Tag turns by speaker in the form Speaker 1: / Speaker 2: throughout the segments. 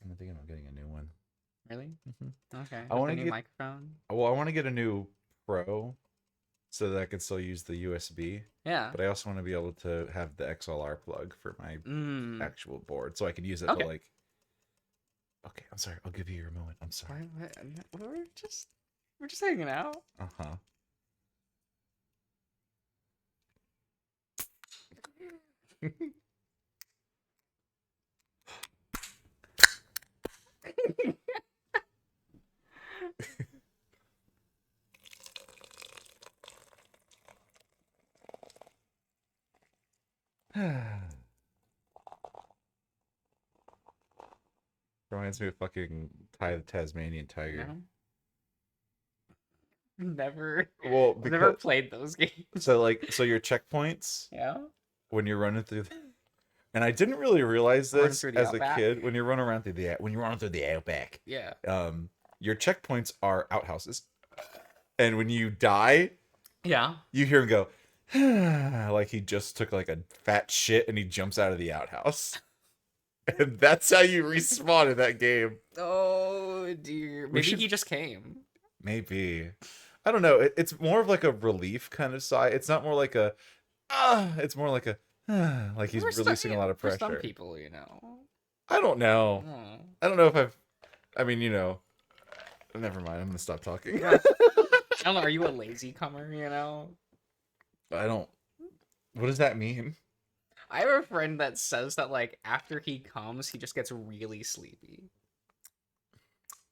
Speaker 1: I'm thinking about getting a new one.
Speaker 2: Really? Okay.
Speaker 1: I
Speaker 2: With
Speaker 1: want
Speaker 2: the
Speaker 1: to
Speaker 2: new
Speaker 1: get.
Speaker 2: microphone.
Speaker 1: Well, I want to get a new Pro so that I can still use the USB.
Speaker 2: Yeah.
Speaker 1: But I also want to be able to have the XLR plug for my
Speaker 2: Mm.
Speaker 1: actual board, so I could use it to
Speaker 2: Okay.
Speaker 1: like. Okay, I'm sorry. I'll give you your moment. I'm sorry.
Speaker 2: We're just hanging out.
Speaker 1: Uh huh. Reminds me of fucking Ty the Tasmanian Tiger.
Speaker 2: No. Never.
Speaker 1: Well,
Speaker 2: I've never
Speaker 1: because
Speaker 2: played those games.
Speaker 1: so your checkpoints
Speaker 2: Yeah.
Speaker 1: when you're running through, and I didn't really realize
Speaker 2: Running
Speaker 1: this
Speaker 2: through the
Speaker 1: as a
Speaker 2: outback.
Speaker 1: kid. When you're running around through the when you're running through the outback,
Speaker 2: Yeah.
Speaker 1: your checkpoints are outhouses, and when you die,
Speaker 2: Yeah.
Speaker 1: you hear him go, like he just took like a fat shit and he jumps out of the outhouse. And that's how you respawn in that game.
Speaker 2: Oh dear. Maybe
Speaker 1: should-
Speaker 2: he just came.
Speaker 1: Maybe. I don't know. It's more of like a relief kind of sigh. It's not more like a, it's more like a, like he's releasing a lot of
Speaker 2: For some
Speaker 1: pressure.
Speaker 2: people, you know.
Speaker 1: I don't know.
Speaker 2: Oh.
Speaker 1: I don't know if I mean, never mind. I'm going to stop talking.
Speaker 2: I don't know. Are you a lazy comer? You know.
Speaker 1: I don't, what does that mean?
Speaker 2: I have a friend that says that like after he comes, he just gets really sleepy.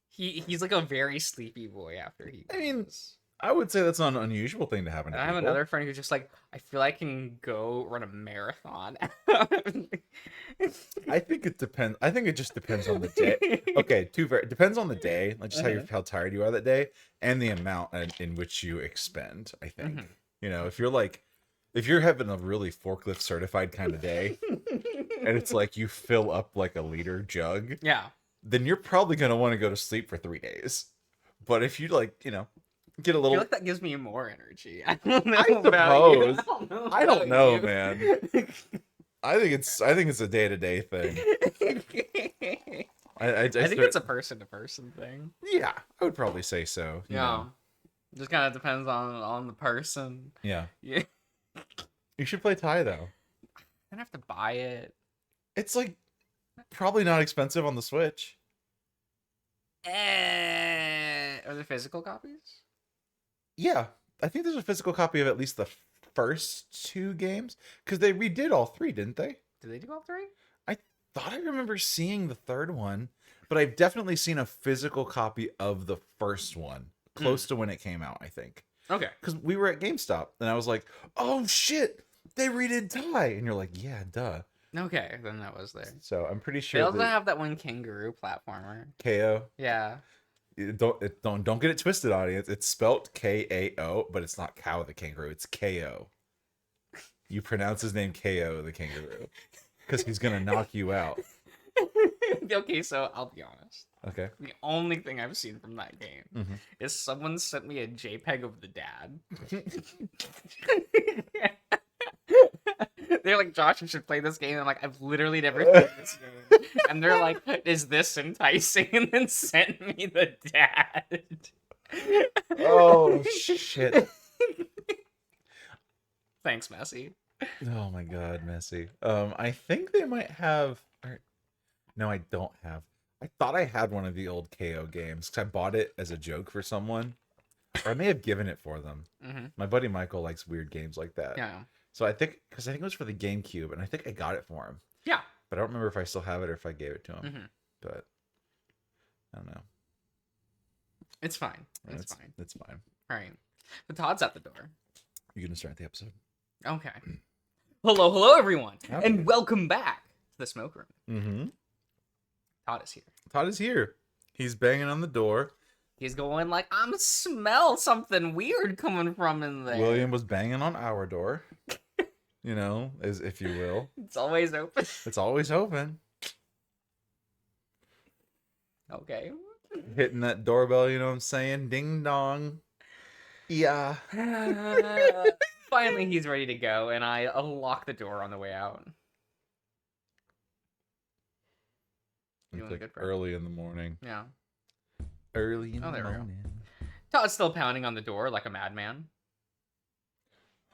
Speaker 2: He's like a very sleepy boy after he
Speaker 1: I mean,
Speaker 2: comes.
Speaker 1: I would say that's not an unusual thing to happen to
Speaker 2: And I have
Speaker 1: people.
Speaker 2: another friend who's just like, I feel I can go run a marathon.
Speaker 1: I think it depends. I think it just depends on the day. Okay, depends on the day, like just
Speaker 2: Uh-huh.
Speaker 1: how tired you are that day, and the amount in which you expend. I think
Speaker 2: Mhm.
Speaker 1: if you're having a really forklift certified kind of day, and it's like you fill up like a liter jug,
Speaker 2: Yeah.
Speaker 1: then you're probably gonna want to go to sleep for 3 days. But if you get a
Speaker 2: I feel
Speaker 1: little,
Speaker 2: like that gives me more energy. I don't know
Speaker 1: I
Speaker 2: about you.
Speaker 1: suppose. I don't know,
Speaker 2: about
Speaker 1: man.
Speaker 2: you.
Speaker 1: I think it's a day to day thing. I
Speaker 2: I think
Speaker 1: start,
Speaker 2: it's a person to person thing.
Speaker 1: yeah, I would probably say so.
Speaker 2: Yeah. Just kind of depends on the person.
Speaker 1: Yeah.
Speaker 2: Yeah.
Speaker 1: You should play Thai though.
Speaker 2: I don't have to buy it.
Speaker 1: It's like probably not expensive on the Switch.
Speaker 2: Are there physical copies?
Speaker 1: Yeah, I think there's a physical copy of at least the first two games because they redid all three, didn't they?
Speaker 2: Did they do all three?
Speaker 1: I thought I remember seeing the third one, but I've definitely seen a physical copy of the first one close to when it came out, I think.
Speaker 2: Okay.
Speaker 1: Because we were at GameStop and I was like, oh shit, they redid Thai. And you're like, yeah, duh.
Speaker 2: Okay, then that was there.
Speaker 1: So I'm pretty
Speaker 2: They
Speaker 1: sure
Speaker 2: also
Speaker 1: that
Speaker 2: have that one kangaroo platformer.
Speaker 1: KO.
Speaker 2: Yeah.
Speaker 1: Don't get it twisted, audience. It's spelt KAO, but it's not cow the kangaroo. It's KO. You pronounce his name KO the kangaroo because he's gonna knock you out.
Speaker 2: Okay, so I'll be honest.
Speaker 1: Okay.
Speaker 2: The only thing I've seen from that game
Speaker 1: Mhm.
Speaker 2: is someone sent me a JPEG of the dad. They're like, Josh, you should play this game. I'm like, I've literally never played this game. And they're like, is this enticing? And then sent me the dad.
Speaker 1: Oh shit.
Speaker 2: Thanks, Messi.
Speaker 1: Oh my god, Messi. I think they might have. No, I don't have. I thought I had one of the old KO games because I bought it as a joke for someone, or I may have given it for them.
Speaker 2: Mm-hmm.
Speaker 1: My buddy Michael likes weird games like that.
Speaker 2: Yeah.
Speaker 1: So I think it was for the GameCube, and I think I got it for him.
Speaker 2: Yeah.
Speaker 1: But I don't remember if I still have it or if I gave it to him.
Speaker 2: Mm-hmm.
Speaker 1: But I don't know.
Speaker 2: It's fine. It's fine.
Speaker 1: It's fine.
Speaker 2: All right. The Todd's at the door.
Speaker 1: You're gonna start the episode.
Speaker 2: Okay. Hello, everyone,
Speaker 1: Howdy.
Speaker 2: and welcome back to the smoke room.
Speaker 1: Mm-hmm.
Speaker 2: Todd is here.
Speaker 1: Todd is here. He's banging on the door.
Speaker 2: He's going like, I'm smell something weird coming from in there.
Speaker 1: William was banging on our door. As if you will.
Speaker 2: It's always open.
Speaker 1: It's always open.
Speaker 2: Okay.
Speaker 1: Hitting that doorbell, you know what I'm saying? Ding dong. Yeah.
Speaker 2: Finally, he's ready to go, and I lock the door on the way out.
Speaker 1: Okay.
Speaker 2: feeling
Speaker 1: like
Speaker 2: good for it.
Speaker 1: early in the morning.
Speaker 2: Yeah.
Speaker 1: Early in
Speaker 2: Oh,
Speaker 1: the
Speaker 2: there we go.
Speaker 1: morning.
Speaker 2: Todd's still pounding on the door like a madman.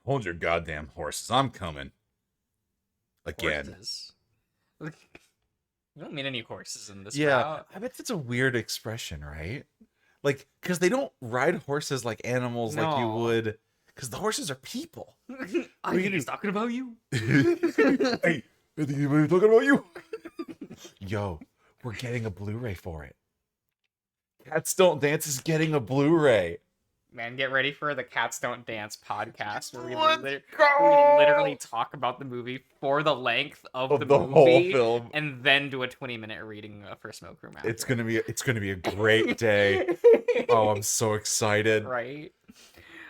Speaker 1: Hold your goddamn horses. I'm coming. Again.
Speaker 2: Horses. We don't mean any horses in this
Speaker 1: Yeah,
Speaker 2: route.
Speaker 1: I bet that's a weird expression, right? Like, because they don't ride horses like animals like you
Speaker 2: No.
Speaker 1: would. Because the horses are people.
Speaker 2: I
Speaker 1: you
Speaker 2: think
Speaker 1: do?
Speaker 2: he's talking about you.
Speaker 1: Hey, I think we're talking about you. Yo, we're getting a Blu-ray for it. Cats Don't Dance is getting a Blu-ray.
Speaker 2: Man, get ready for the Cats Don't Dance podcast where we
Speaker 1: Let's
Speaker 2: literally talk about the movie for the length of the
Speaker 1: the whole
Speaker 2: movie
Speaker 1: film.
Speaker 2: and then do a 20-minute reading for Smoke Room after.
Speaker 1: It's gonna be a great day. Oh, I'm so excited.
Speaker 2: Right?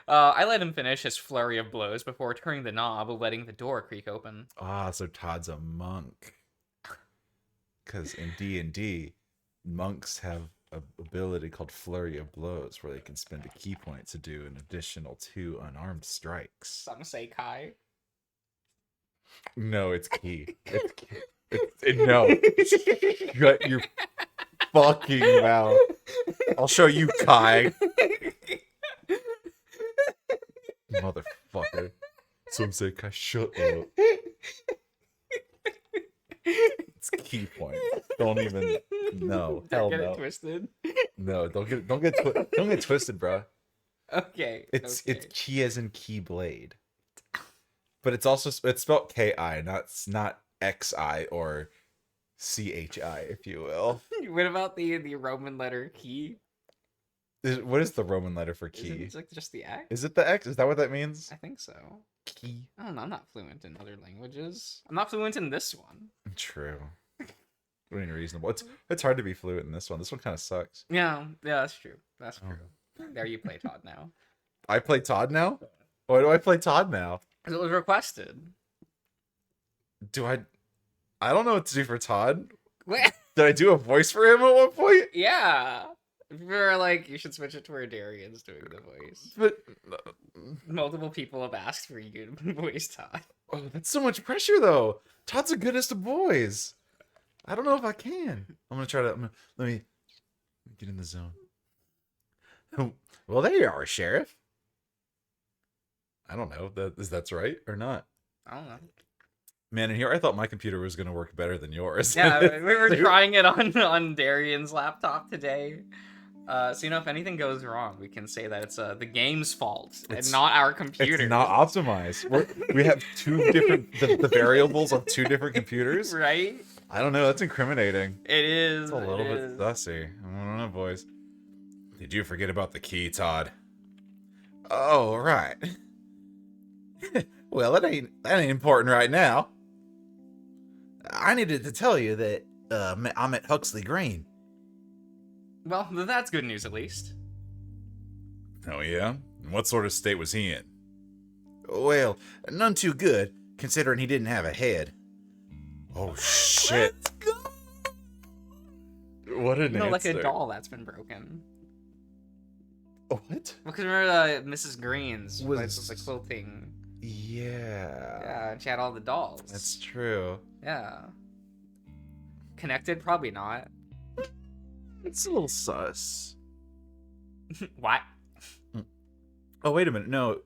Speaker 2: I let him finish his flurry of blows before turning the knob, letting the door creak open.
Speaker 1: Ah, so Todd's a monk. Because in D&D, monks have an ability called Flurry of Blows, where they can spend a key point to do an additional 2 unarmed strikes.
Speaker 2: Some say Kai.
Speaker 1: No, it's key. No. Shut your fucking mouth. I'll show you, Kai. Motherfucker. Some say, Kai, shut up. It's key points. Don't even. No. Hell
Speaker 2: Get
Speaker 1: no.
Speaker 2: it twisted.
Speaker 1: No, don't get twisted, bro.
Speaker 2: Okay.
Speaker 1: It's key as in keyblade. But it's spelled Ki, not Xi or Chi, if you will.
Speaker 2: What about the Roman letter key?
Speaker 1: What is the Roman letter for key?
Speaker 2: It's like just the X.
Speaker 1: Is it the X? Is that what that means?
Speaker 2: I think so.
Speaker 1: Key.
Speaker 2: I don't know. I'm not fluent in other languages. I'm not fluent in this one.
Speaker 1: True. Pretty reasonable. It's hard to be fluent in this one. This one kind of sucks.
Speaker 2: Yeah, that's true. That's
Speaker 1: Oh.
Speaker 2: true. There you play Todd now.
Speaker 1: I play Todd now? Why do I play Todd now?
Speaker 2: It was requested.
Speaker 1: I don't know what to do for Todd.
Speaker 2: What?
Speaker 1: Did I do a voice for him at one point?
Speaker 2: Yeah. We were like, you should switch it to where Darian's doing the voice.
Speaker 1: But
Speaker 2: Multiple people have asked for you to voice Todd.
Speaker 1: oh, that's so much pressure though. Todd's the goodest of boys. I don't know if I can. I'm gonna try to. Let me get in the zone. Well, there you are, Sheriff. I don't know if that's right or not.
Speaker 2: I don't know.
Speaker 1: Man, in here I thought my computer was gonna work better than yours.
Speaker 2: Yeah, we were trying it on Darian's laptop today. So if anything goes wrong, we can say that it's the game's fault and not our computer.
Speaker 1: It's not optimized. We have two different the variables of two different computers.
Speaker 2: Right?
Speaker 1: I don't know. That's incriminating.
Speaker 2: It is.
Speaker 1: It's a little bit sussy. I don't know, boys. Did you forget about the key, Todd? Oh, right. Well, that ain't important right now. I needed to tell you that I'm at Huxley Green.
Speaker 2: Well, that's good news at least.
Speaker 1: Oh, yeah? And what sort of state was he in? Well, none too good, considering he didn't have a head. Oh, shit.
Speaker 2: Let's go!
Speaker 1: What an answer.
Speaker 2: Like a doll that's been broken.
Speaker 1: What?
Speaker 2: Because remember Mrs. Green's
Speaker 1: Was
Speaker 2: the quilting.
Speaker 1: Yeah.
Speaker 2: Yeah, and she had all the dolls.
Speaker 1: That's true.
Speaker 2: Yeah. Connected? Probably not.
Speaker 1: It's a little sus.
Speaker 2: What?
Speaker 1: Oh, wait a minute. No.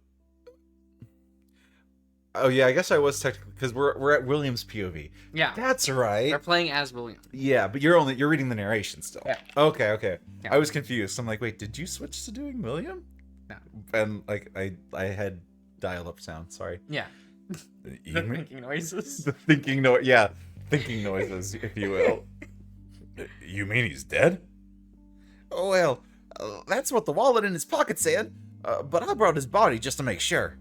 Speaker 1: Oh, yeah, I guess I was technically... Because we're at William's POV.
Speaker 2: Yeah.
Speaker 1: That's right.
Speaker 2: They're playing as William.
Speaker 1: Yeah, but you're reading the narration still.
Speaker 2: Yeah.
Speaker 1: Okay.
Speaker 2: Yeah.
Speaker 1: I was confused. I'm like, wait, did you switch to doing William?
Speaker 2: No.
Speaker 1: And, like, I had dial-up sound. Sorry.
Speaker 2: Yeah.
Speaker 1: You
Speaker 2: The
Speaker 1: mean-
Speaker 2: thinking noises.
Speaker 1: The thinking noise. Yeah, thinking noises, if you will. You mean he's dead? Oh, well, that's what the wallet in his pocket said. But I brought his body just to make sure.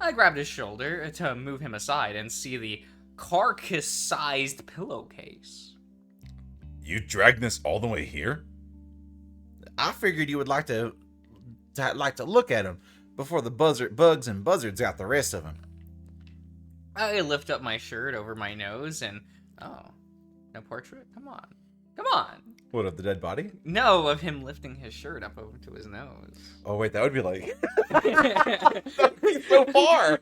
Speaker 2: I grabbed his shoulder to move him aside and see the carcass-sized pillowcase.
Speaker 1: You dragged this all the way here? I figured you would like to look at him before the bugs and buzzards got the rest of him.
Speaker 2: I lift up my shirt over my nose and... Oh. No portrait? Come on. Come on!
Speaker 1: What, of the dead body?
Speaker 2: No, of him lifting his shirt up over to his nose.
Speaker 1: Oh, wait, that would be like... that would be so far!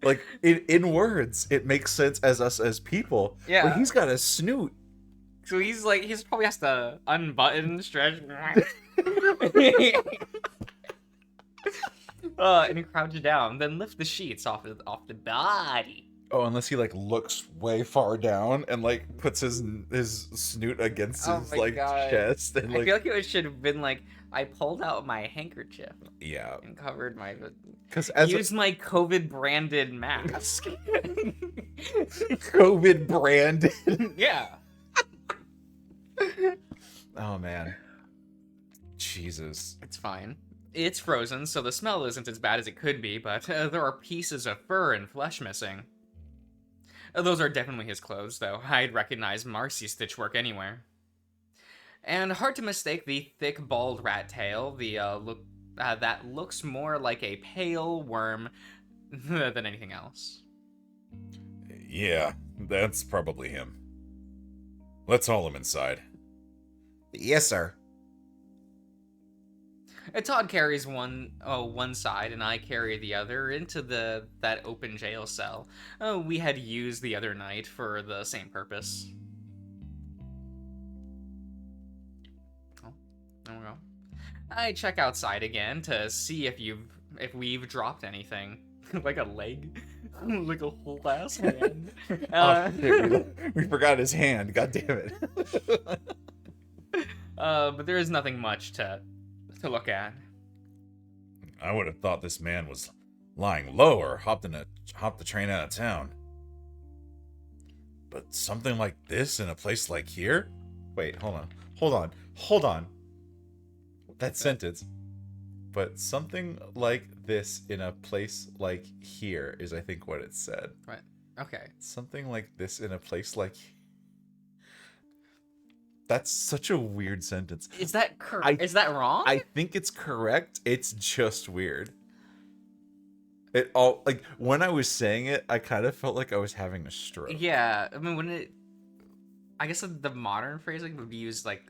Speaker 1: Like in words, it makes sense as us as people, but
Speaker 2: Yeah.
Speaker 1: he's got a snoot.
Speaker 2: So he's probably has to unbutton, stretch, and he crouches down, then lift the sheets off the body.
Speaker 1: Oh, unless he like looks way far down and like puts his snoot against
Speaker 2: Oh
Speaker 1: his
Speaker 2: my
Speaker 1: like
Speaker 2: god.
Speaker 1: chest and
Speaker 2: I
Speaker 1: like
Speaker 2: feel like it should have been like I pulled out my handkerchief
Speaker 1: yeah,
Speaker 2: and covered my
Speaker 1: because as
Speaker 2: use my COVID branded mask.
Speaker 1: COVID brand.
Speaker 2: Yeah.
Speaker 1: Oh man, Jesus.
Speaker 2: It's fine. It's frozen, so the smell isn't as bad as it could be, but there are pieces of fur and flesh missing. Those are definitely his clothes, though. I'd recognize Marcy's stitchwork anywhere. And hard to mistake the thick, bald rat tail, that looks more like a pale worm than anything else.
Speaker 1: Yeah, that's probably him. Let's haul him inside. Yes, sir.
Speaker 2: Todd carries one side, and I carry the other into that open jail cell we had used the other night for the same purpose. Oh, there we go. I check outside again to see if we've dropped anything, like a leg, like a whole ass hand.
Speaker 1: We forgot his hand. God damn it.
Speaker 2: But there is nothing much to look at.
Speaker 1: I would have thought this man was lying low or hopped the train out of town. But something like this in a place like here? Wait, hold on. That sentence. But something like this in a place like here is, I think, what it said.
Speaker 2: Right. Okay.
Speaker 1: Something like this in a place like. That's such a weird sentence.
Speaker 2: Is that is that wrong?
Speaker 1: I think it's correct. It's just weird. It all like when I was saying it, I kind of felt like I was having a stroke.
Speaker 2: Yeah, I mean I guess the modern phrasing would be used like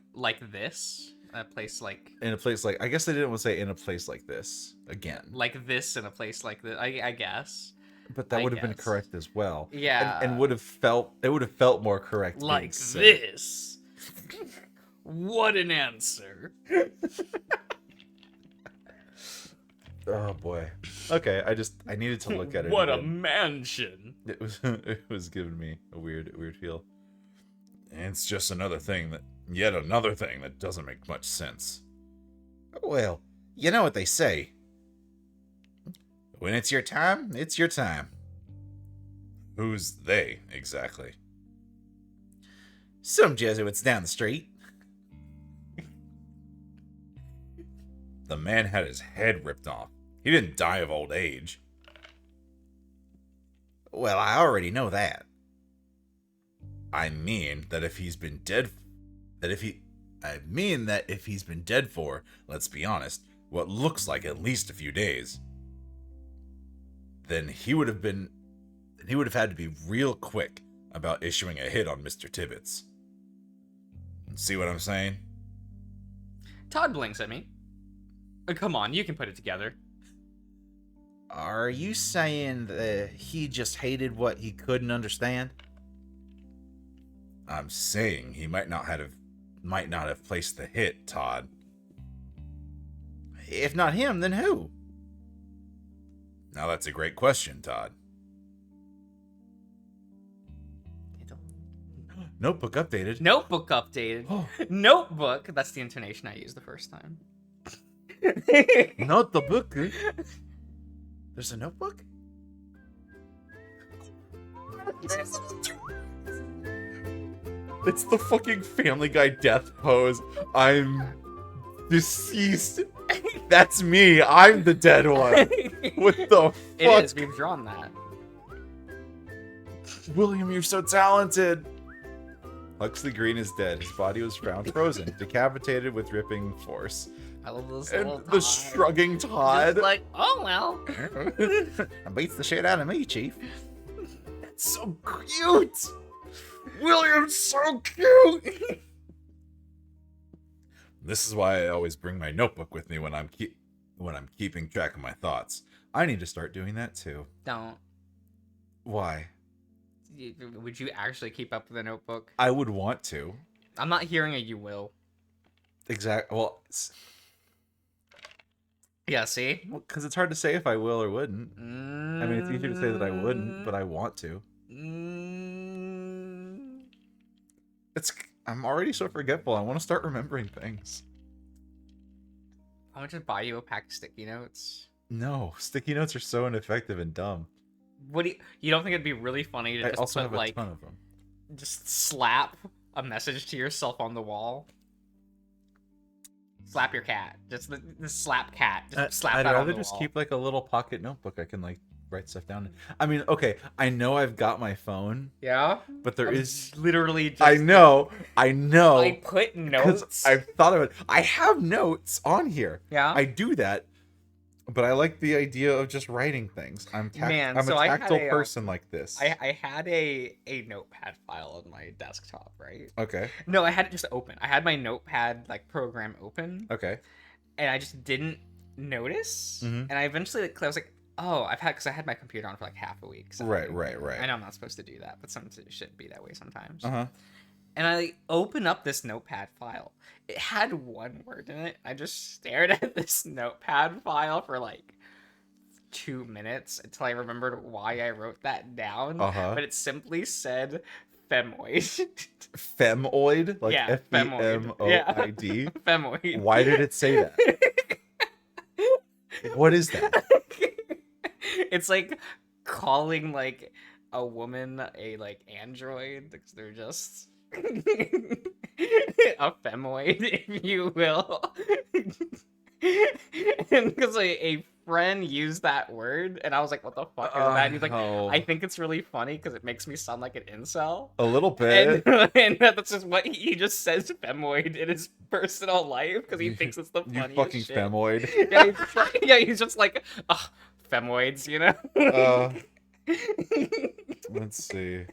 Speaker 2: this, a place like
Speaker 1: In a place like, I guess they didn't want to say in a place like this again.
Speaker 2: like this in a place like this. I guess.
Speaker 1: But that
Speaker 2: I
Speaker 1: would have been
Speaker 2: guess.
Speaker 1: correct as well.
Speaker 2: Yeah.
Speaker 1: And would have felt more correct.
Speaker 2: Like
Speaker 1: being said.
Speaker 2: this. What an answer.
Speaker 1: Oh boy. Okay, I needed to look at it.
Speaker 2: What a
Speaker 1: again.
Speaker 2: mansion.
Speaker 1: It was giving me a weird feel. And it's just yet another thing that doesn't make much sense. Well, you know what they say. When it's your time, it's your time. Who's they, exactly? Some Jesuits down the street. The man had his head ripped off. He didn't die of old age. Well, I already know that. I mean that if he's been dead for, let's be honest, what looks like at least a few days, then he would have had to be real quick about issuing a hit on Mr. Tibbets. See what I'm saying?
Speaker 2: Todd blinks at me. Come on, you can put it together.
Speaker 1: Are you saying that he just hated what he couldn't understand? I'm saying he might not have placed the hit, Todd. If not him, then who? Now that's a great question, Todd. Notebook updated.
Speaker 2: Notebook updated.
Speaker 1: Oh.
Speaker 2: Notebook. That's the intonation I used the first time.
Speaker 1: Not the book. There's a notebook? It's the fucking Family Guy death pose. I'm deceased. That's me. I'm the dead one. What the fuck?
Speaker 2: It is. We've drawn that.
Speaker 1: William, you're so talented. Huxley Green is dead. His body was found frozen, decapitated with ripping force.
Speaker 2: I love this
Speaker 1: And
Speaker 2: little
Speaker 1: the
Speaker 2: Todd.
Speaker 1: shrugging Todd.
Speaker 2: Just like, oh well.
Speaker 1: That beats the shit out of me, Chief. That's so cute. William's so cute. This is why I always bring my notebook with me when I'm keeping track of my thoughts. I need to start doing that too.
Speaker 2: Don't.
Speaker 1: Why?
Speaker 2: Would you actually keep up with the notebook?
Speaker 1: I would want to.
Speaker 2: I'm not hearing a you will.
Speaker 1: Well,
Speaker 2: Yeah, see?
Speaker 1: because it's hard to say if I will or wouldn't. I mean, it's easier to say that I wouldn't, but I want to. I'm already so forgetful. I want to start remembering things.
Speaker 2: I want to buy you a pack of sticky notes.
Speaker 1: No, sticky notes are so ineffective and dumb.
Speaker 2: What do you don't think it'd be really funny to
Speaker 1: I
Speaker 2: just
Speaker 1: also
Speaker 2: put
Speaker 1: have a
Speaker 2: like
Speaker 1: ton of them.
Speaker 2: just slap a message to yourself on the wall? Slap your cat. Just slap cat. Just slap
Speaker 1: I'd
Speaker 2: that on
Speaker 1: rather
Speaker 2: the
Speaker 1: just
Speaker 2: wall.
Speaker 1: keep like a little pocket notebook I can like write stuff down in. I mean, okay, I know I've got my phone,
Speaker 2: Yeah,
Speaker 1: but there is.
Speaker 2: literally. Just,
Speaker 1: I know.
Speaker 2: I put
Speaker 1: Because
Speaker 2: notes.
Speaker 1: I've thought of it. I have notes on here.
Speaker 2: Yeah.
Speaker 1: I do that, but I like the idea of just writing things. I'm
Speaker 2: Man,
Speaker 1: a
Speaker 2: so I had
Speaker 1: tactile
Speaker 2: a,
Speaker 1: person like this.
Speaker 2: I had a notepad file on my desktop, right?
Speaker 1: Okay.
Speaker 2: No, I had it just open. I had my notepad like program open,
Speaker 1: Okay.
Speaker 2: and I just didn't notice.
Speaker 1: Mhm.
Speaker 2: And I eventually, I was like, oh, because I had my computer on for like half a week. So
Speaker 1: Right.
Speaker 2: I know I'm not supposed to do that, but sometimes it shouldn't be that way sometimes.
Speaker 1: Uh-huh.
Speaker 2: And I open up this notepad file. It had one word in it. I just stared at this notepad file for like 2 minutes until I remembered why I wrote that down.
Speaker 1: Uh-huh.
Speaker 2: But it simply said femoid.
Speaker 1: Femoid? Like
Speaker 2: Yeah,
Speaker 1: Femoid.
Speaker 2: Yeah. Femoid.
Speaker 1: Why did it say that? What is that?
Speaker 2: It's like calling like a woman a like android because they're just a femoid, if you will. And because a friend used that word, and I was like, "What the fuck is that?" And he's like,
Speaker 1: no.
Speaker 2: "I think it's really funny because it makes me sound like an incel."
Speaker 1: A little bit.
Speaker 2: And that's just what he just says femoid in his personal life because he thinks it's the
Speaker 1: You
Speaker 2: funniest
Speaker 1: fucking
Speaker 2: shit.
Speaker 1: femoid.
Speaker 2: He's just like, ugh, femoids, you know?
Speaker 1: Let's see.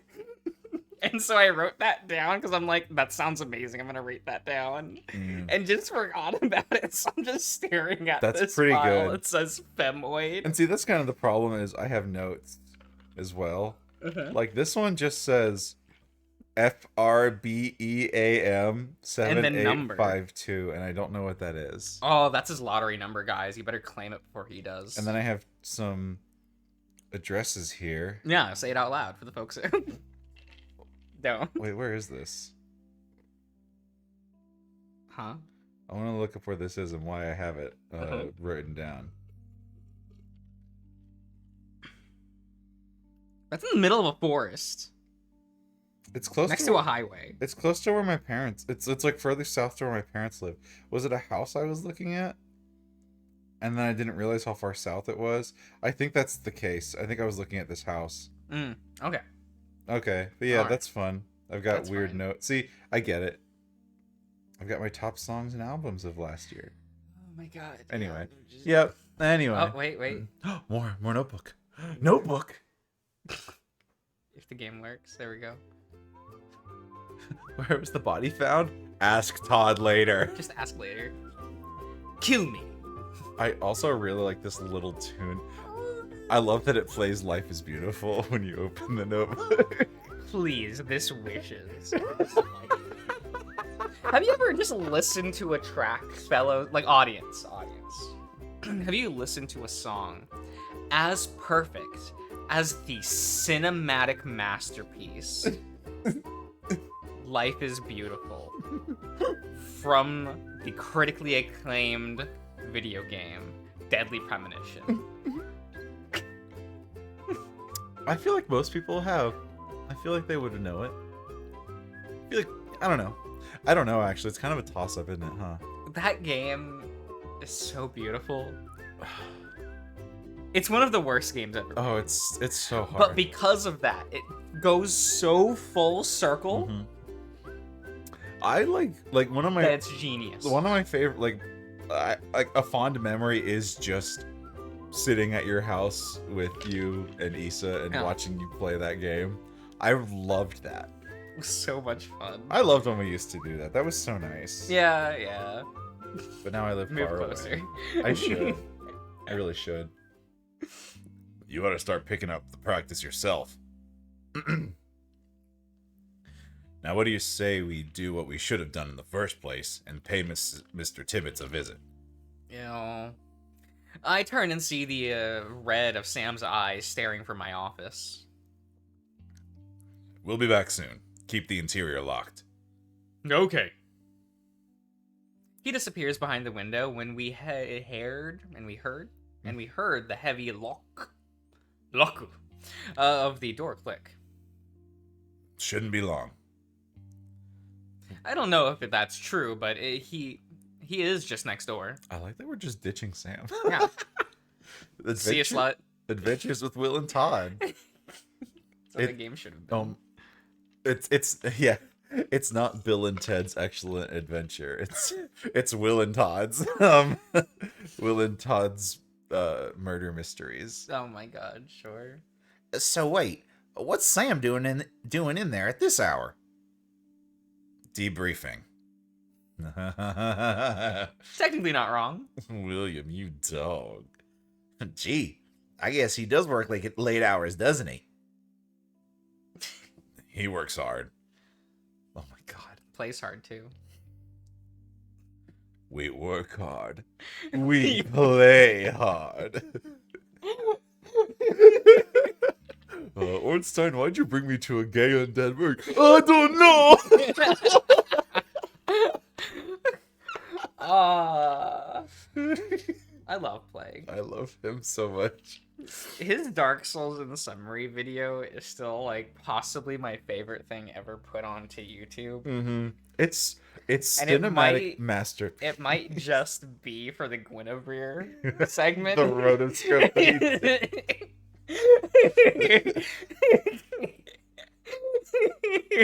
Speaker 2: And so I wrote that down because I'm like, that sounds amazing. I'm gonna write that down, and just forgot about it. So I'm just staring at
Speaker 1: That's
Speaker 2: this
Speaker 1: pretty
Speaker 2: file.
Speaker 1: good.
Speaker 2: It says femoid.
Speaker 1: And see, that's kind of the problem is I have notes as well. Like this one just says FRBEAM
Speaker 2: And then number.
Speaker 1: 7852, and I don't know what that is.
Speaker 2: Oh, that's his lottery number, guys. You better claim it before he does.
Speaker 1: And then I have some addresses here.
Speaker 2: Yeah, say it out loud for the folks. No.
Speaker 1: Wait, where is this?
Speaker 2: Huh?
Speaker 1: I want to look up where this is and why I have it written down.
Speaker 2: That's in the middle of a forest.
Speaker 1: It's close
Speaker 2: Next to a highway.
Speaker 1: It's close to where my parents. It's like further south to where my parents live. Was it a house I was looking at? And then I didn't realize how far south it was. I think that's the case. I think I was looking at this house.
Speaker 2: Okay.
Speaker 1: Okay, but yeah,
Speaker 2: Alright.
Speaker 1: that's fun. I've got
Speaker 2: That's
Speaker 1: weird
Speaker 2: fine.
Speaker 1: notes. See, I get it. I've got my top songs and albums of last year.
Speaker 2: Oh my god.
Speaker 1: Anyway.
Speaker 2: Yeah.
Speaker 1: Yep. Anyway.
Speaker 2: Oh, wait.
Speaker 1: More notebook. Notebook.
Speaker 2: If the game works, there we go.
Speaker 1: Where was the body found? Ask Todd later.
Speaker 2: Just ask later. Kill me.
Speaker 1: I also really like this little tune. I love that it plays Life is Beautiful when you open the notebook.
Speaker 2: Please, this wishes. Have you ever just listened to a track, fellow, like audience? Have you listened to a song as perfect as the cinematic masterpiece, Life is Beautiful, from the critically acclaimed video game, Deadly Premonition?
Speaker 1: I feel like most people have. I feel like they would know it. I feel like, I don't know. I don't know, actually. It's kind of a toss-up, isn't it, huh?
Speaker 2: That game is so beautiful. It's one of the worst games ever.
Speaker 1: Oh, it's so hard.
Speaker 2: But because of that, it goes so full circle
Speaker 1: I like one of my
Speaker 2: that it's genius.
Speaker 1: one of my favorite like a fond memory is just sitting at your house with you and Issa and watching you play that game. I loved that.
Speaker 2: It was so much fun.
Speaker 1: I loved when we used to do that. That was so nice.
Speaker 2: Yeah.
Speaker 1: But now I live
Speaker 2: Move
Speaker 1: far
Speaker 2: closer.
Speaker 1: away. I should. I really should. You ought to start picking up the practice yourself. Now, what do you say we do what we should have done in the first place and pay Mr. Tibbets a visit?
Speaker 2: You know, I turn and see the red of Sam's eyes staring from my office.
Speaker 1: We'll be back soon. Keep the interior locked.
Speaker 2: Okay. He disappears behind the window when we heard the heavy lock of the door click.
Speaker 1: Shouldn't be long.
Speaker 2: I don't know if that's true, but he is just next door.
Speaker 1: I like that we're just ditching Sam.
Speaker 2: Yeah. See you, slut.
Speaker 1: Adventures with Will and Todd.
Speaker 2: That's what the game should have been.
Speaker 1: It's not Bill and Ted's Excellent Adventure. It's Will and Todd's Will and Todd's murder mysteries.
Speaker 2: Oh my god, sure.
Speaker 1: So wait, what's Sam doing in there at this hour? Debriefing.
Speaker 2: Technically not wrong.
Speaker 1: William, you dog. Gee, I guess he does work like at late hours, doesn't he? He works hard. Oh my god.
Speaker 2: Plays hard too.
Speaker 1: We work hard. We play hard. Ornstein, why'd you bring me to a gay undead work? I don't know!
Speaker 2: I love Plague.
Speaker 1: I love him so much.
Speaker 2: His Dark Souls in the summary video is still like possibly my favorite thing ever put onto YouTube.
Speaker 1: Mm-hmm. It's
Speaker 2: And
Speaker 1: cinematic masterpiece.
Speaker 2: It might just be for the Guinevere segment.
Speaker 1: The rotoscope.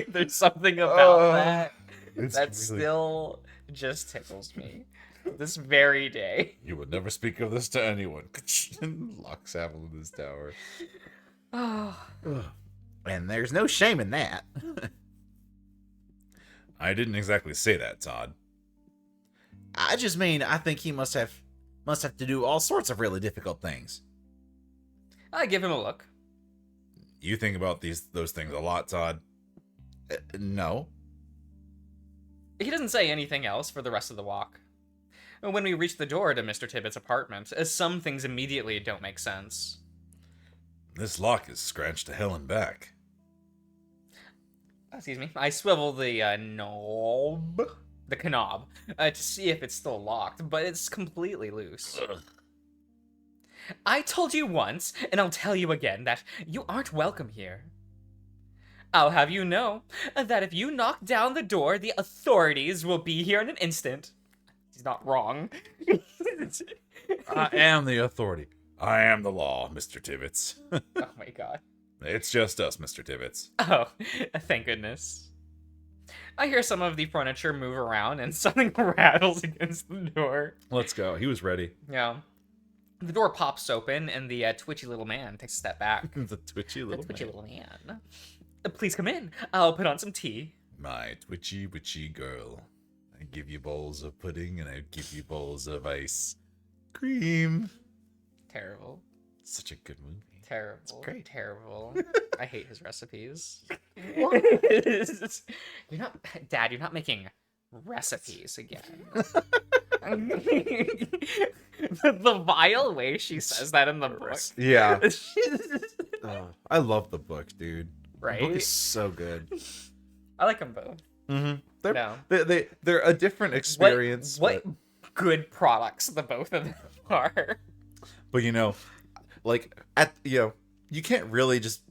Speaker 2: There's something about that
Speaker 1: It's
Speaker 2: that
Speaker 1: really-
Speaker 2: still just tickles me. This very day.
Speaker 1: You would never speak of this to anyone. Locks Apple in this tower. And there's no shame in that. I didn't exactly say that, Todd. I just mean I think he must have to do all sorts of really difficult things.
Speaker 2: I give him a look.
Speaker 1: You think about those things a lot, Todd. No.
Speaker 2: He doesn't say anything else for the rest of the walk. When we reach the door to Mr. Tibbet's apartment, some things immediately don't make sense.
Speaker 1: This lock is scratched to hell and back.
Speaker 2: Excuse me. I swivel the knob, to see if it's still locked, but it's completely loose.
Speaker 1: Ugh.
Speaker 2: I told you once, and I'll tell you again, that you aren't welcome here. I'll have you know that if you knock down the door, the authorities will be here in an instant. He's not wrong.
Speaker 1: I am the authority. I am the law, Mr. Tibbets.
Speaker 2: Oh my god.
Speaker 1: It's just us, Mr. Tibbets.
Speaker 2: Oh, thank goodness. I hear some of the furniture move around and something rattles against the door.
Speaker 1: Let's go. He was ready.
Speaker 2: Yeah. The door pops open and the twitchy little man takes a step back.
Speaker 1: The twitchy little
Speaker 2: man. Please come in. I'll put on some tea.
Speaker 1: My twitchy witchy girl. I give you bowls of pudding and I give you bowls of ice cream.
Speaker 2: Terrible.
Speaker 1: Such a good movie.
Speaker 2: Terrible.
Speaker 1: It's great.
Speaker 2: Terrible. I hate his recipes.
Speaker 1: What?
Speaker 2: Dad, you're not making recipes again. The vile way she says that in the book.
Speaker 1: Yeah. I love the book, dude.
Speaker 2: Right?
Speaker 1: The book is so good.
Speaker 2: I like them both.
Speaker 1: Mm-hmm.
Speaker 2: No.
Speaker 1: They're a different experience.
Speaker 2: What good products the both of them are.
Speaker 1: But you can't really just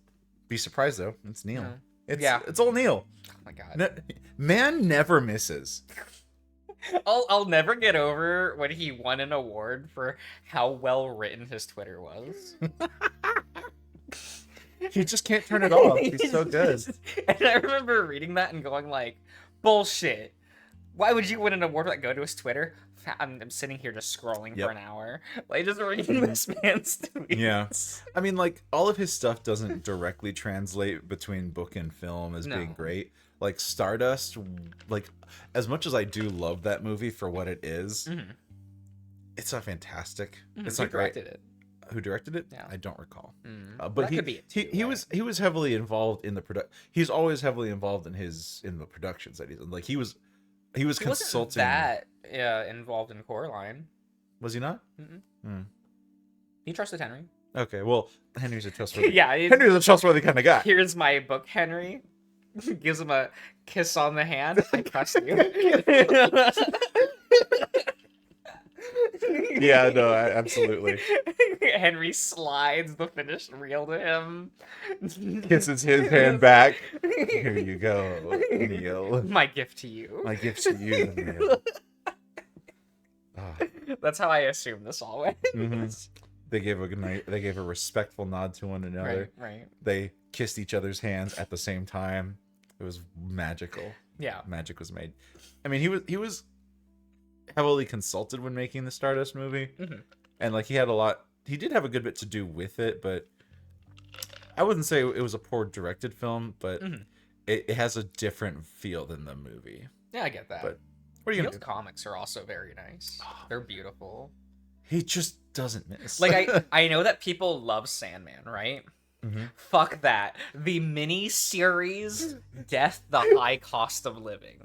Speaker 1: be surprised though. It's Neil.
Speaker 2: Yeah.
Speaker 1: It's all Neil.
Speaker 2: Oh my god.
Speaker 1: Man never misses.
Speaker 2: I'll never get over when he won an award for how well written his Twitter was.
Speaker 1: He just can't turn it off. He's so good.
Speaker 2: And I remember reading that and going like, bullshit. Why would you win an award that go to his Twitter? I'm sitting here just scrolling for an hour. Like, just reading this man's tweets.
Speaker 1: Yeah. I mean, like, all of his stuff doesn't directly translate between book and film as being great. Like, Stardust, like, as much as I do love that movie for what it is, it's not fantastic. It's not great.
Speaker 2: It.
Speaker 1: Who directed it?
Speaker 2: Yeah.
Speaker 1: I don't recall.
Speaker 2: Mm.
Speaker 1: But
Speaker 2: That could be it too,
Speaker 1: he
Speaker 2: right?
Speaker 1: he was heavily involved in the product. He's always heavily involved in the productions that he's in. Like he was
Speaker 2: He wasn't
Speaker 1: consulting.
Speaker 2: that involved in Coraline.
Speaker 1: Was he not?
Speaker 2: Mm-mm.
Speaker 1: Hmm.
Speaker 2: He trusted Henry.
Speaker 1: Okay, well, Henry's a trustworthy.
Speaker 2: Yeah,
Speaker 1: Henry's a trustworthy kind of guy.
Speaker 2: Here's my book, Henry. Gives him a kiss on the hand. I trust you.
Speaker 1: Yeah, no, absolutely.
Speaker 2: Henry slides the finished reel to him.
Speaker 1: Kisses his hand back. Here you go, Neil.
Speaker 2: My gift to you.
Speaker 1: My gift to you, Neil. Ah.
Speaker 2: That's how I assume this all went.
Speaker 1: Mhm. They gave a good night. They gave a respectful nod to one another.
Speaker 2: Right.
Speaker 1: They kissed each other's hands at the same time. It was magical.
Speaker 2: Yeah.
Speaker 1: Magic was made. I mean, he was heavily consulted when making the Stardust movie,
Speaker 2: Mhm.
Speaker 1: and like he had a lot. He did have a good bit to do with it, but I wouldn't say it was a poor directed film. But
Speaker 2: Mhm.
Speaker 1: it has a different feel than the movie.
Speaker 2: Yeah, I get that.
Speaker 1: But what are you gonna
Speaker 2: Neil's
Speaker 1: do?
Speaker 2: comics are also very nice. They're beautiful.
Speaker 1: He just doesn't miss.
Speaker 2: Like I know that people love Sandman, right?
Speaker 1: Mhm.
Speaker 2: Fuck that. The mini series Death the High Cost of Living.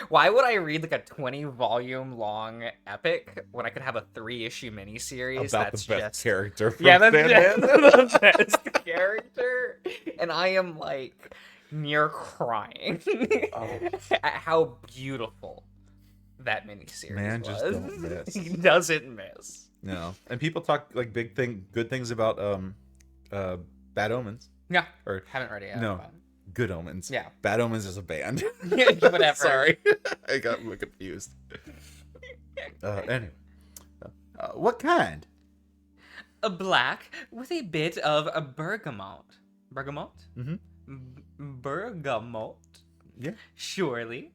Speaker 2: Why would I read like a 20-volume long epic when I could have a 3-issue mini series
Speaker 1: about
Speaker 2: that's
Speaker 1: the best
Speaker 2: just
Speaker 1: character from
Speaker 2: yeah, that's
Speaker 1: Sandman.
Speaker 2: the best character, and I am like near crying
Speaker 1: Oh.
Speaker 2: at how beautiful that miniseries
Speaker 1: Man,
Speaker 2: was.
Speaker 1: just don't miss.
Speaker 2: He doesn't miss.
Speaker 1: No, and people talk like good things about Bad Omens
Speaker 2: Yeah,
Speaker 1: or
Speaker 2: haven't read it yet.
Speaker 1: no, Good Omens.
Speaker 2: Yeah.
Speaker 1: Bad Omens is a band.
Speaker 2: Whatever.
Speaker 1: Sorry, I got confused. Anyway, what kind?
Speaker 2: A black with a bit of a bergamot. Bergamot?
Speaker 1: Mhm.
Speaker 2: Bergamot.
Speaker 1: Yeah.
Speaker 2: Surely.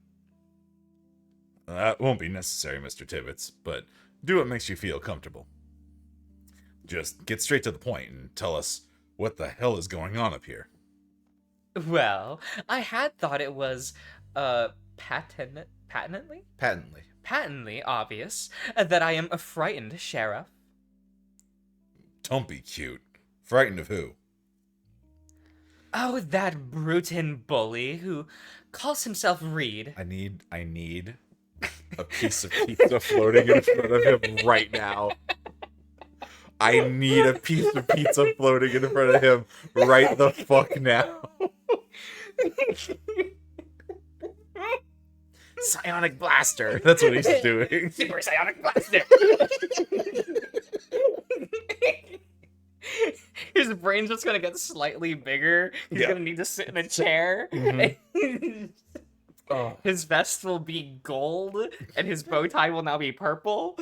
Speaker 1: That won't be necessary, Mr. Tibbets, but do what makes you feel comfortable. Just get straight to the point and tell us what the hell is going on up here.
Speaker 2: Well, I had thought it was patently obvious that I am a frightened sheriff.
Speaker 1: Don't be cute. Frightened of who?
Speaker 2: Oh, that Bruton bully who calls himself Reed.
Speaker 1: I need a piece of pizza floating in front of him right now. I need a piece of pizza floating in front of him right the fuck now.
Speaker 2: Psionic blaster.
Speaker 1: That's what he's doing.
Speaker 2: Super psionic blaster. His brain's just gonna get slightly bigger. He's
Speaker 1: Yeah.
Speaker 2: gonna need to sit in a chair.
Speaker 1: Mhm. Oh.
Speaker 2: His vest will be gold, and his bow tie will now be purple.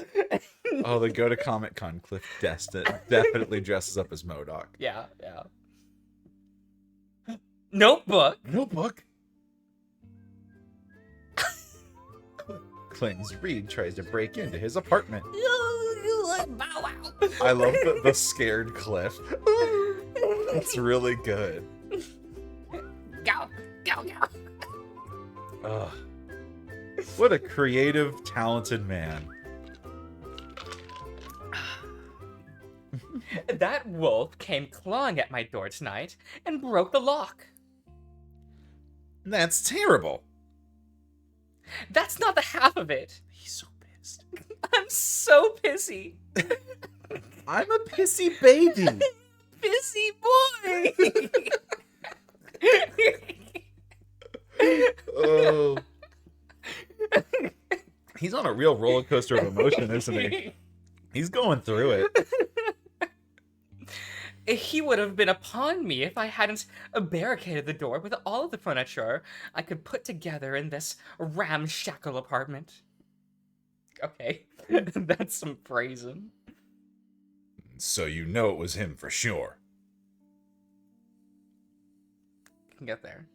Speaker 1: Oh, the go to Comic Con Cliff definitely dresses up as MODOK.
Speaker 2: Yeah. Notebook.
Speaker 1: Notebook. Claims Reed tries to break into his apartment.
Speaker 2: Bow wow.
Speaker 1: I love the scared Cliff. It's really good.
Speaker 2: Go.
Speaker 1: Ugh. What a creative, talented man.
Speaker 2: That wolf came clawing at my door tonight and broke the lock.
Speaker 1: That's terrible.
Speaker 2: That's not the half of it.
Speaker 1: He's so pissed.
Speaker 2: I'm so pissy.
Speaker 1: I'm a pissy baby.
Speaker 2: Pissy boy.
Speaker 1: Oh. He's on a real roller coaster of emotion, isn't he? He's going through it.
Speaker 2: He would have been upon me if I hadn't barricaded the door with all of the furniture I could put together in this ramshackle apartment. Okay, that's some phrasing.
Speaker 1: So you know it was him for sure.
Speaker 2: Can get there.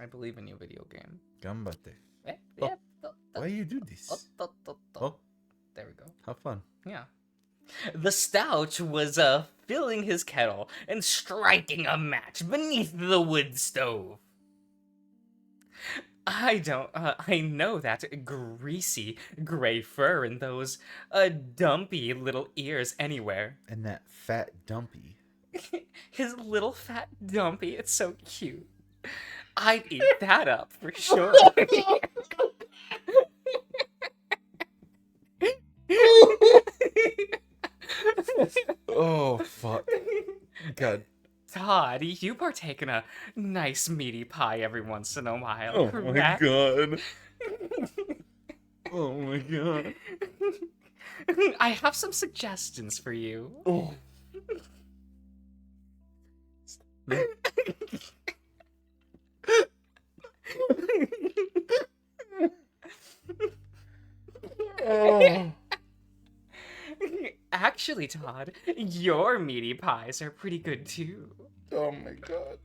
Speaker 2: I believe in you, video game.
Speaker 1: Gambate.
Speaker 2: Oh.
Speaker 1: Why you do this? Oh,
Speaker 2: There we go.
Speaker 1: have fun.
Speaker 2: Yeah. The Stouch was filling his kettle and striking a match beneath the wood stove. I don't. I know that greasy gray fur and those dumpy little ears anywhere.
Speaker 1: And that fat dumpy.
Speaker 2: His little fat dumpy. It's so cute. I'd eat that up for sure.
Speaker 1: Oh, fuck. God.
Speaker 2: Todd, you partake in a nice meaty pie every once in a while,
Speaker 1: Oh, my
Speaker 2: correct?
Speaker 1: God. Oh, my God.
Speaker 2: I have some suggestions for you.
Speaker 1: Oh. Oh.
Speaker 2: Actually, Todd, your meaty pies are pretty good too.
Speaker 1: Oh, my God.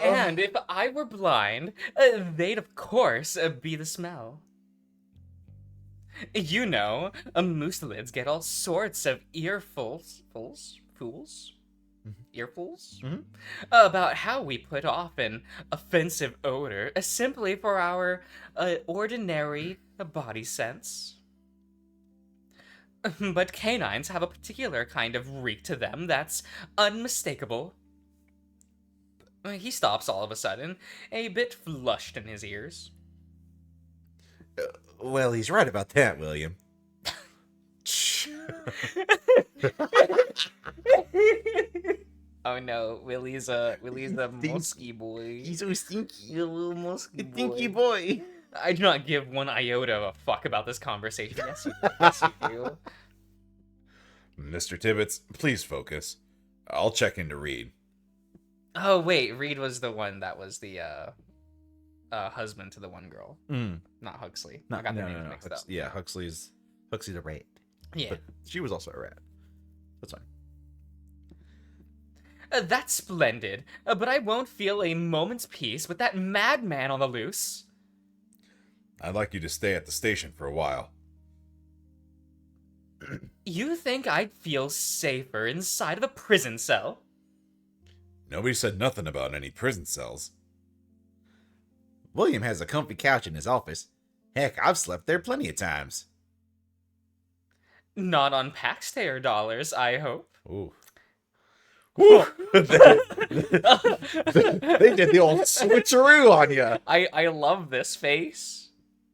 Speaker 2: And if I were blind, they'd of course be the smell. You know, mouselids get all sorts of fools? Earfuls?
Speaker 1: Mhm.
Speaker 2: About how we put off an offensive odor simply for our ordinary body sense. But canines have a particular kind of reek to them that's unmistakable. He stops all of a sudden, a bit flushed in his ears.
Speaker 1: Well, he's right about that, William.
Speaker 2: Oh no, Willie's a musky boy.
Speaker 1: He's so stinky.
Speaker 2: He's a little musky boy.
Speaker 1: Stinky boy.
Speaker 2: I do not give one iota of a fuck about this conversation. Yes, you do. Yes, you do.
Speaker 1: Mr. Tibbets, please focus. I'll check in to Reed.
Speaker 2: Oh wait, Reed was the one that was the husband to the one girl, not Huxley. I got their names mixed up.
Speaker 1: Yeah, Huxley's a rat.
Speaker 2: Yeah,
Speaker 1: But she was also a rat. That's fine.
Speaker 2: That's splendid. But I won't feel a moment's peace with that madman on the loose.
Speaker 1: I'd like you to stay at the station for a while.
Speaker 2: You think I'd feel safer inside of a prison cell?
Speaker 1: Nobody said nothing about any prison cells. William has a comfy couch in his office. Heck, I've slept there plenty of times.
Speaker 2: Not on taxpayer dollars, I hope.
Speaker 1: Ooh. Ooh. They did the old switcheroo on you.
Speaker 2: I love this face.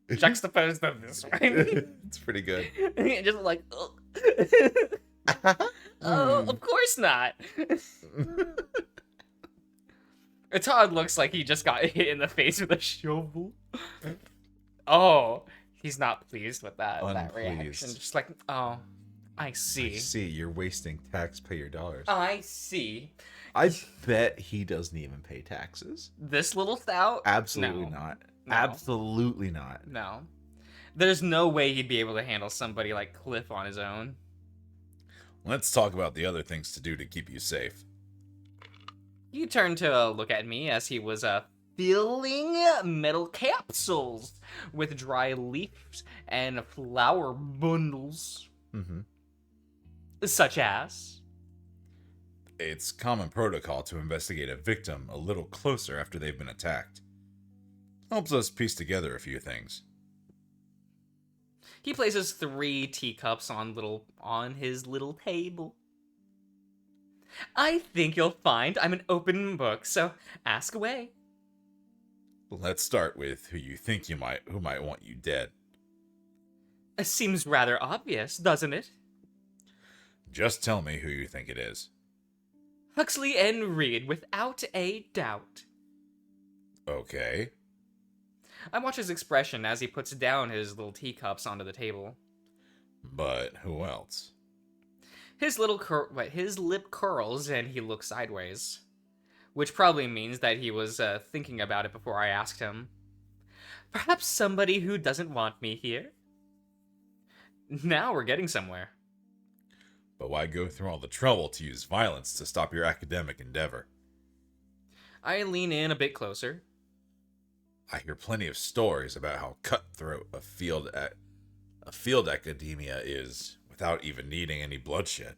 Speaker 2: Juxtaposed to this one.
Speaker 1: It's pretty good.
Speaker 2: Just like, oh, of course not. Todd looks like he just got hit in the face with a shovel. Oh, he's not pleased with that reaction.
Speaker 1: Unpleased.
Speaker 2: Just like, oh, I see.
Speaker 1: I see, you're wasting taxpayer dollars.
Speaker 2: I see.
Speaker 1: I bet he doesn't even pay taxes.
Speaker 2: This little stout?
Speaker 1: Absolutely
Speaker 2: No.
Speaker 1: not.
Speaker 2: No.
Speaker 1: Absolutely not.
Speaker 2: No. There's no way he'd be able to handle somebody like Cliff on his own.
Speaker 1: Let's talk about the other things to do to keep you safe.
Speaker 2: He turned to look at me as he was filling metal capsules with dry leaves and flower bundles.
Speaker 1: Mm-hmm.
Speaker 2: Such as?
Speaker 1: It's common protocol to investigate a victim a little closer after they've been attacked. Helps us piece together a few things.
Speaker 2: He places 3 teacups on his little table. I think you'll find I'm an open book, so ask away.
Speaker 1: Let's start with who might want you dead.
Speaker 2: Seems rather obvious, doesn't it?
Speaker 1: Just tell me who you think it is.
Speaker 2: Huxley and Reed, without a doubt.
Speaker 1: Okay.
Speaker 2: I watch his expression as he puts down his little teacups onto the table.
Speaker 1: But who else?
Speaker 2: His lip curls and he looks sideways. Which probably means that he was thinking about it before I asked him. Perhaps somebody who doesn't want me here? Now we're getting somewhere.
Speaker 1: But why go through all the trouble to use violence to stop your academic endeavor?
Speaker 2: I lean in a bit closer.
Speaker 1: I hear plenty of stories about how cutthroat a field academia is without even needing any bloodshed.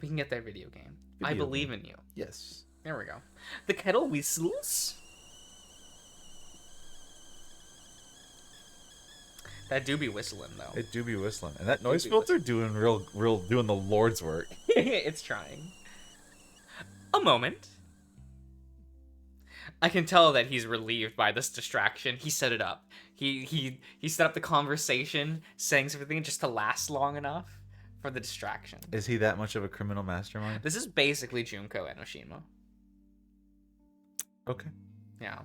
Speaker 2: We can get that video game. I believe in you.
Speaker 1: Yes.
Speaker 2: There we go. The kettle whistles. That do be whistling though.
Speaker 1: It do be whistling, and that
Speaker 2: Do
Speaker 1: noise
Speaker 2: be
Speaker 1: filter doing doing the Lord's work.
Speaker 2: It's trying. A moment. I can tell that he's relieved by this distraction. He set it up. He set up the conversation, saying something just to last long enough for the distraction.
Speaker 1: Is he that much of a criminal mastermind?
Speaker 2: This is basically Junko Enoshima.
Speaker 1: Okay.
Speaker 2: Yeah.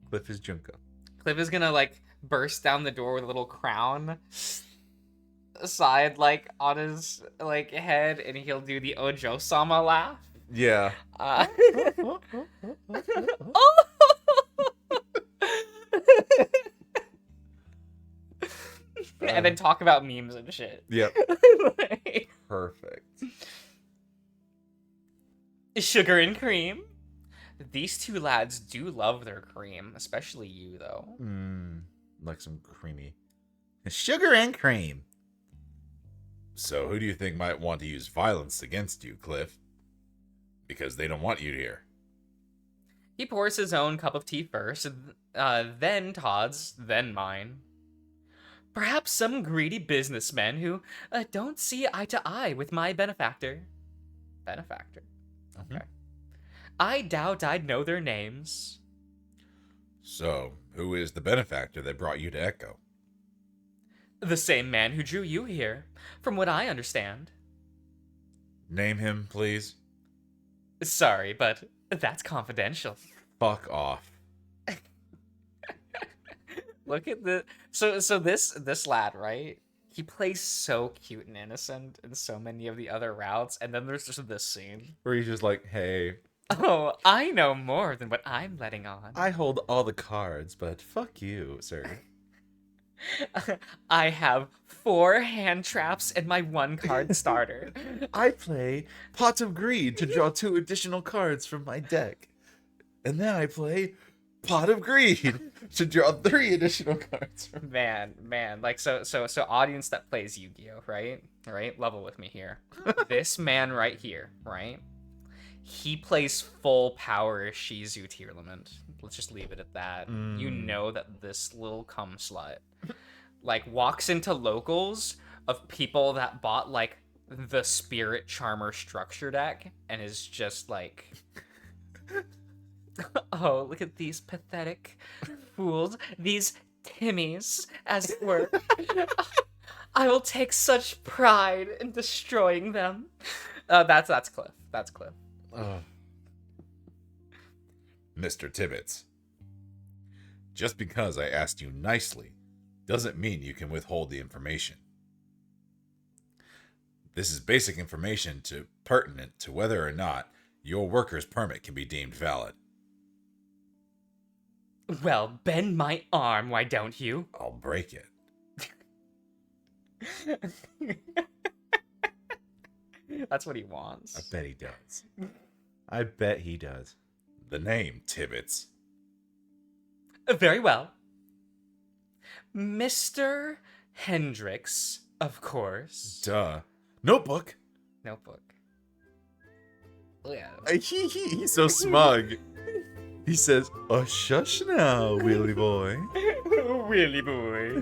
Speaker 1: Cliff is Junko.
Speaker 2: Cliff is gonna like burst down the door with a little crown aside like on his like head, and he'll do the Ojo-sama laugh.
Speaker 1: Yeah.
Speaker 2: And then talk about memes and shit.
Speaker 1: Yep.
Speaker 2: Like,
Speaker 1: Perfect.
Speaker 2: sugar and cream. These two lads do love their cream, especially you, though.
Speaker 1: Like some creamy sugar and cream. So who do you think might want to use violence against you, Cliff? Because they don't want you here.
Speaker 2: He pours his own cup of tea first, then Todd's, then mine. Perhaps some greedy businessmen who don't see eye to eye with my benefactor. Benefactor? Okay. I doubt I'd know their names.
Speaker 1: So, who is the benefactor that brought you to Echo?
Speaker 2: The same man who drew you here, from what I understand.
Speaker 1: Name him, please.
Speaker 2: Sorry, but that's confidential.
Speaker 1: Fuck off.
Speaker 2: Look at the so this lad, right? He plays so cute and innocent in so many of the other routes, and then there's just this scene.
Speaker 1: Where he's just like, hey,
Speaker 2: Oh, I know more than what I'm letting on.
Speaker 1: I hold all the cards, but fuck you, sir.
Speaker 2: I have 4 hand traps and my 1 card starter.
Speaker 1: I play Pot of Greed to draw 2 additional cards from my deck. And then I play Pot of Greed to draw 3 additional cards from
Speaker 2: Man, like so audience that plays Yu-Gi-Oh, right? Right? Level with me here. This man right here, right? He plays full power Shizu tier limit. Let's just leave it at that. You know that this little cum slut like walks into locals of people that bought like the Spirit Charmer structure deck and is just like, oh, look at these pathetic fools, these Timmies, as it were. I will take such pride in destroying them. That's Cliff. That's Cliff.
Speaker 1: Mr. Tibbets. Just because I asked you nicely doesn't mean you can withhold the information. This is basic information pertinent to whether or not your worker's permit can be deemed valid.
Speaker 2: Well, bend my arm, why don't you?
Speaker 1: I'll break it.
Speaker 2: That's what he wants.
Speaker 1: I bet he does. I bet he does. The name, Tibbets.
Speaker 2: Very well. Mr. Hendricks, of course.
Speaker 1: Duh. Notebook.
Speaker 2: Notebook. Look at him.
Speaker 1: He's so smug. He says, "Oh, shush now, Willy boy."
Speaker 2: Willy boy.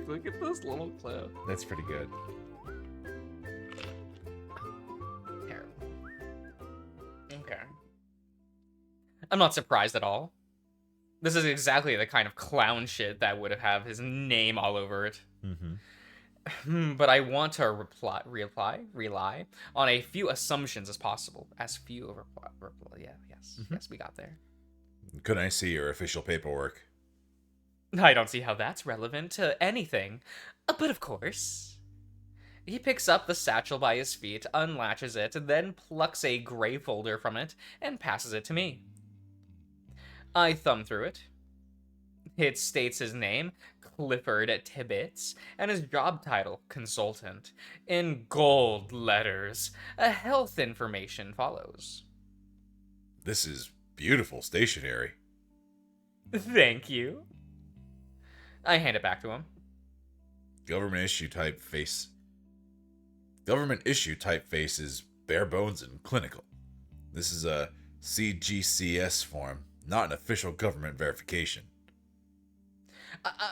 Speaker 2: Look at this little clip.
Speaker 1: That's pretty good.
Speaker 2: Terrible. Okay. I'm not surprised at all. This is exactly the kind of clown shit that would have his name all over it. But I want to rely on a few assumptions as possible. As few yes, we got there.
Speaker 1: Could I see your official paperwork?
Speaker 2: I don't see how that's relevant to anything. But of course. He picks up the satchel by his feet, unlatches it, then plucks a gray folder from it and passes it to me. I thumb through it. It states his name, Clifford Tibbets, and his job title, consultant. In gold letters, a health information follows.
Speaker 1: This is beautiful stationery.
Speaker 2: Thank you. I hand it back to him.
Speaker 1: Government issue type face. Government issue typeface is bare bones and clinical. This is a CGCS form, not an official government verification.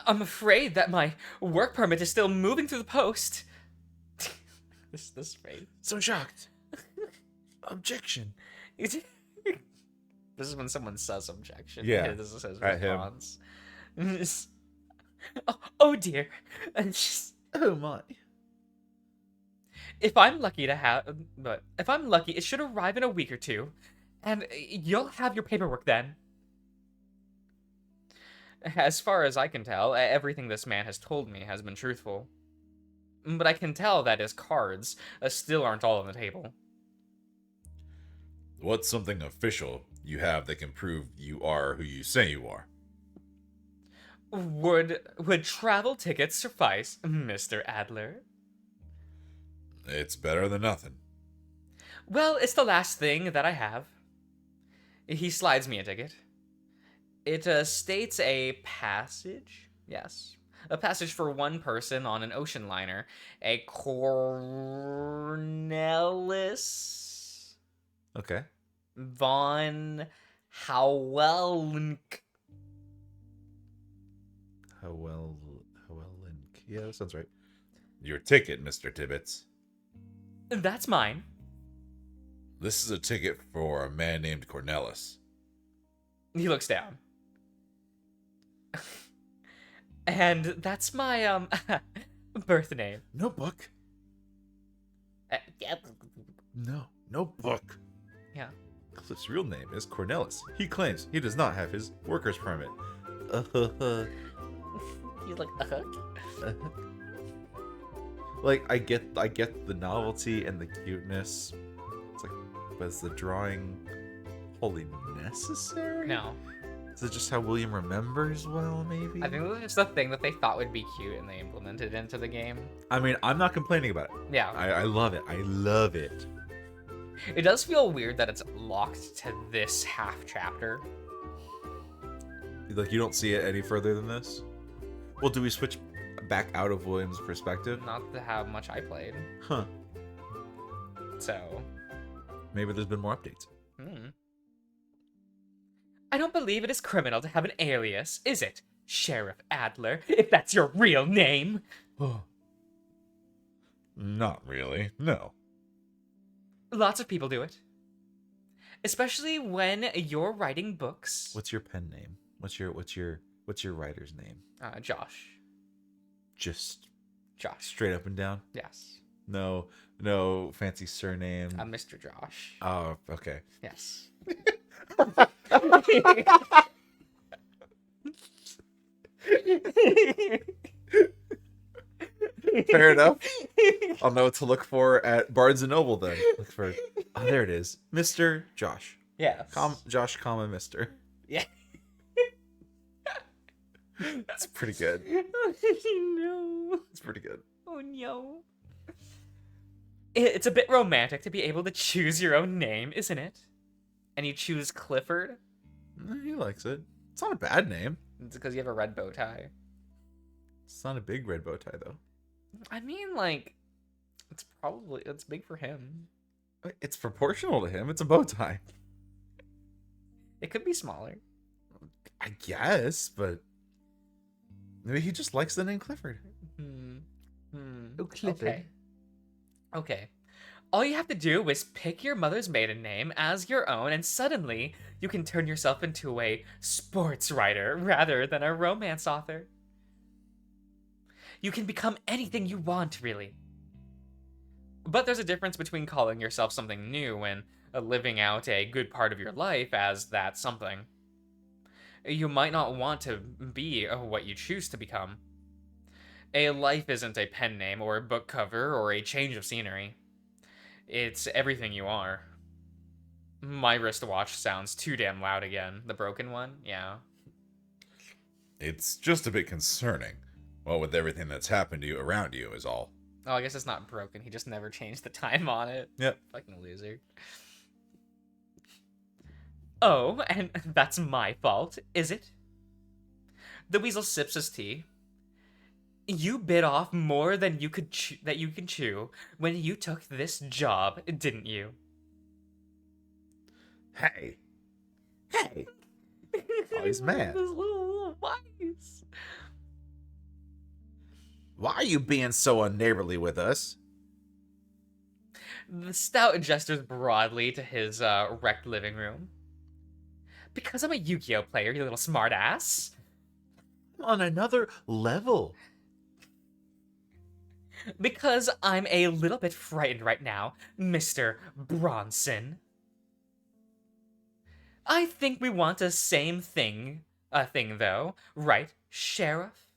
Speaker 2: I'm afraid that my work permit is still moving through the post. This phrase.
Speaker 1: So shocked. Objection.
Speaker 2: This is when someone says objection.
Speaker 1: Yeah,
Speaker 2: This is his
Speaker 1: at him.
Speaker 2: response. Oh dear.
Speaker 1: Oh my.
Speaker 2: If I'm lucky, it should arrive in a week or two, and you'll have your paperwork then. As far as I can tell, everything this man has told me has been truthful. But I can tell that his cards still aren't all on the table.
Speaker 1: What's something official you have that can prove you are who you say you are?
Speaker 2: Would travel tickets suffice, Mr. Adler?
Speaker 1: It's better than nothing.
Speaker 2: Well, it's the last thing that I have. He slides me a ticket. It states a passage. Yes. A passage for one person on an ocean liner. A Cornelis
Speaker 1: Okay.
Speaker 2: von Howelink.
Speaker 1: Howellink. Yeah, that sounds right. Your ticket, Mr. Tibbets.
Speaker 2: That's mine.
Speaker 1: This is a ticket for a man named Cornelis.
Speaker 2: He looks down. And that's my, birth name.
Speaker 1: No book.
Speaker 2: Yeah.
Speaker 1: No book.
Speaker 2: Yeah.
Speaker 1: His real name is Cornelis. He claims he does not have his worker's permit.
Speaker 2: He's like,
Speaker 1: Like, I get the novelty and the cuteness. It's like, but is the drawing wholly necessary?
Speaker 2: No.
Speaker 1: Is it just how William remembers well, maybe?
Speaker 2: I think it was just the thing that they thought would be cute and they implemented it into the game.
Speaker 1: I mean, I'm not complaining about it.
Speaker 2: Yeah.
Speaker 1: I love it. I love it.
Speaker 2: It does feel weird that it's locked to this half chapter.
Speaker 1: Like, you don't see it any further than this? Well, do we switch back out of William's perspective?
Speaker 2: Not to how much I played.
Speaker 1: Huh.
Speaker 2: So.
Speaker 1: Maybe there's been more updates.
Speaker 2: I don't believe it is criminal to have an alias, is it, Sheriff Adler, if that's your real name?
Speaker 1: Not really. No.
Speaker 2: Lots of people do it. Especially when you're writing books.
Speaker 1: What's your pen name? What's your writer's name?
Speaker 2: Josh.
Speaker 1: Just
Speaker 2: Josh.
Speaker 1: straight up and down?
Speaker 2: Yes.
Speaker 1: No fancy surname.
Speaker 2: Mr. Josh.
Speaker 1: Oh, okay.
Speaker 2: Yes.
Speaker 1: Fair enough. I'll know what to look for at Barnes and Noble then. Look for there it is. Mr. Josh.
Speaker 2: Yes.
Speaker 1: Josh, Mr.
Speaker 2: Yeah.
Speaker 1: That's pretty good.
Speaker 2: No.
Speaker 1: It's pretty good.
Speaker 2: Oh no. It's a bit romantic to be able to choose your own name, isn't it? And you choose Clifford?
Speaker 1: He likes it. It's not a bad name.
Speaker 2: It's because you have a red bow tie.
Speaker 1: It's not a big red bow tie though.
Speaker 2: I mean, like, it's big for him.
Speaker 1: It's proportional to him. It's a bow tie.
Speaker 2: It could be smaller.
Speaker 1: I guess, but maybe he just likes the name Clifford.
Speaker 2: Oh, Clifford. Okay. All you have to do is pick your mother's maiden name as your own, and suddenly you can turn yourself into a sports writer rather than a romance author. You can become anything you want, really. But there's a difference between calling yourself something new and living out a good part of your life as that something. You might not want to be what you choose to become. A life isn't a pen name or a book cover or a change of scenery. It's everything you are. My wristwatch sounds too damn loud again. The broken one? Yeah.
Speaker 1: It's just a bit concerning. Well, with everything that's happened to you around you is all.
Speaker 2: Oh, I guess it's not broken. He just never changed the time on it.
Speaker 1: Yep.
Speaker 2: Fucking loser. Oh, and that's my fault, is it? The weasel sips his tea. You bit off more than you could that you can chew when you took this job, didn't you?
Speaker 1: Hey. Hey. Oh, he's mad.
Speaker 2: This little mice.
Speaker 1: Why are you being so unneighborly with us?
Speaker 2: The stout gestures broadly to his wrecked living room. Because I'm a Yu-Gi-Oh player, you little smartass.
Speaker 1: On another level.
Speaker 2: Because I'm a little bit frightened right now, Mr. Bronson. I think we want the same thing, though, right, Sheriff?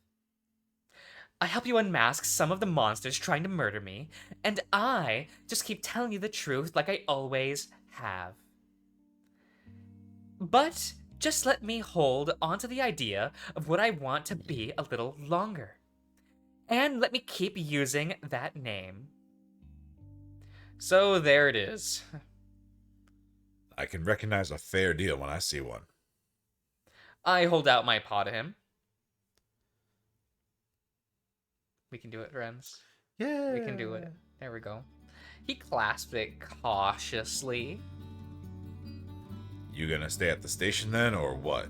Speaker 2: I help you unmask some of the monsters trying to murder me, and I just keep telling you the truth like I always have. But just let me hold onto the idea of what I want to be a little longer. And let me keep using that name. So there it is.
Speaker 1: I can recognize a fair deal when I see one.
Speaker 2: I hold out my paw to him. We can do it, friends.
Speaker 1: Yeah.
Speaker 2: We can do it. There we go. He clasped it cautiously.
Speaker 1: You gonna stay at the station then, or what?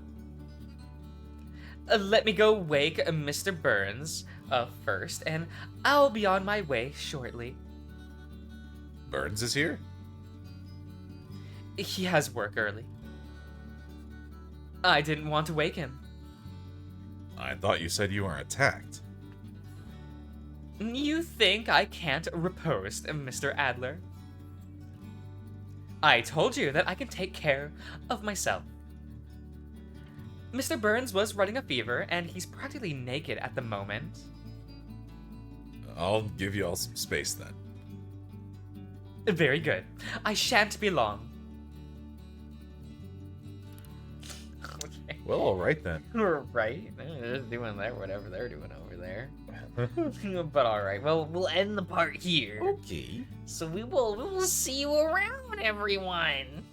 Speaker 2: Let me go wake Mr. Burns first, and I'll be on my way shortly.
Speaker 1: Burns is here?
Speaker 2: He has work early. I didn't want to wake him.
Speaker 1: I thought you said you weren't attacked.
Speaker 2: You think I can't riposte, Mr. Adler? I told you that I can take care of myself. Mr. Burns was running a fever, and he's practically naked at the moment.
Speaker 1: I'll give you all some space then.
Speaker 2: Very good. I shan't be long. Okay.
Speaker 1: Well, alright then.
Speaker 2: Right? They're just doing whatever they're doing over there. But alright, well, we'll end the part here.
Speaker 1: Okay.
Speaker 2: So we will see you around, everyone.